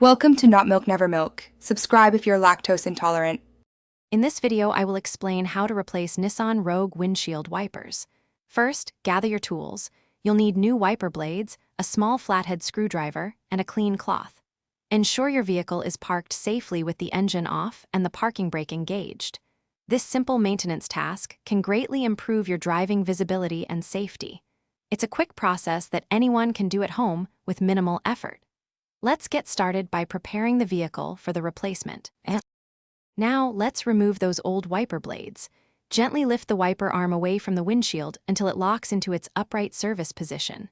Welcome to Not Milk Never Milk. Subscribe if you're lactose intolerant. In this video, I will explain how to replace Nissan Rogue windshield wipers. First, gather your tools. You'll need new wiper blades, a small flathead screwdriver, and a clean cloth. Ensure your vehicle is parked safely with the engine off and the parking brake engaged. This simple maintenance task can greatly improve your driving visibility and safety. It's a quick process that anyone can do at home with minimal effort. Let's get started by preparing the vehicle for the replacement. Now, let's remove those old wiper blades. Gently lift the wiper arm away from the windshield until it locks into its upright service position.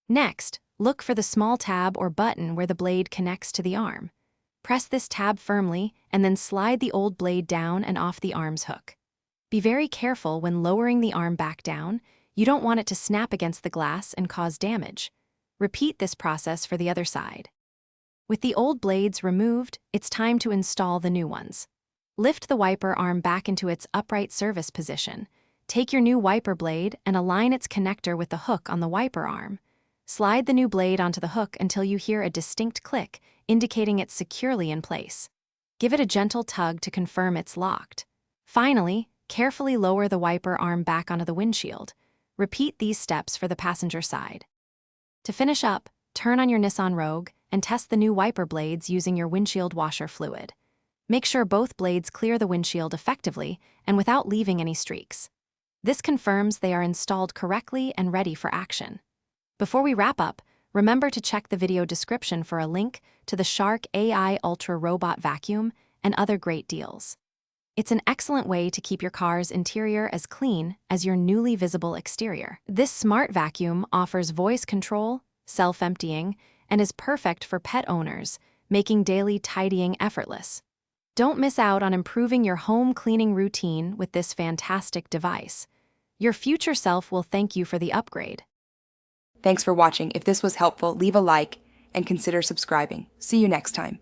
Next, look for the small tab or button where the blade connects to the arm. Press this tab firmly and then slide the old blade down and off the arm's hook. Be very careful when lowering the arm back down. You don't want it to snap against the glass and cause damage. Repeat this process for the other side. With the old blades removed, it's time to install the new ones. Lift the wiper arm back into its upright service position. Take your new wiper blade and align its connector with the hook on the wiper arm. Slide the new blade onto the hook until you hear a distinct click, indicating it's securely in place. Give it a gentle tug to confirm it's locked. Finally, carefully lower the wiper arm back onto the windshield. Repeat these steps for the passenger side. To finish up, turn on your Nissan Rogue and test the new wiper blades using your windshield washer fluid. Make sure both blades clear the windshield effectively and without leaving any streaks. This confirms they are installed correctly and ready for action. Before we wrap up, remember to check the video description for a link to the Shark AI Ultra Robot Vacuum and other great deals. It's an excellent way to keep your car's interior as clean as your newly visible exterior. This smart vacuum offers voice control, self-emptying, and is perfect for pet owners, making daily tidying effortless. Don't miss out on improving your home cleaning routine with this fantastic device. Your future self will thank you for the upgrade. Thanks for watching. If this was helpful, leave a like and consider subscribing. See you next time.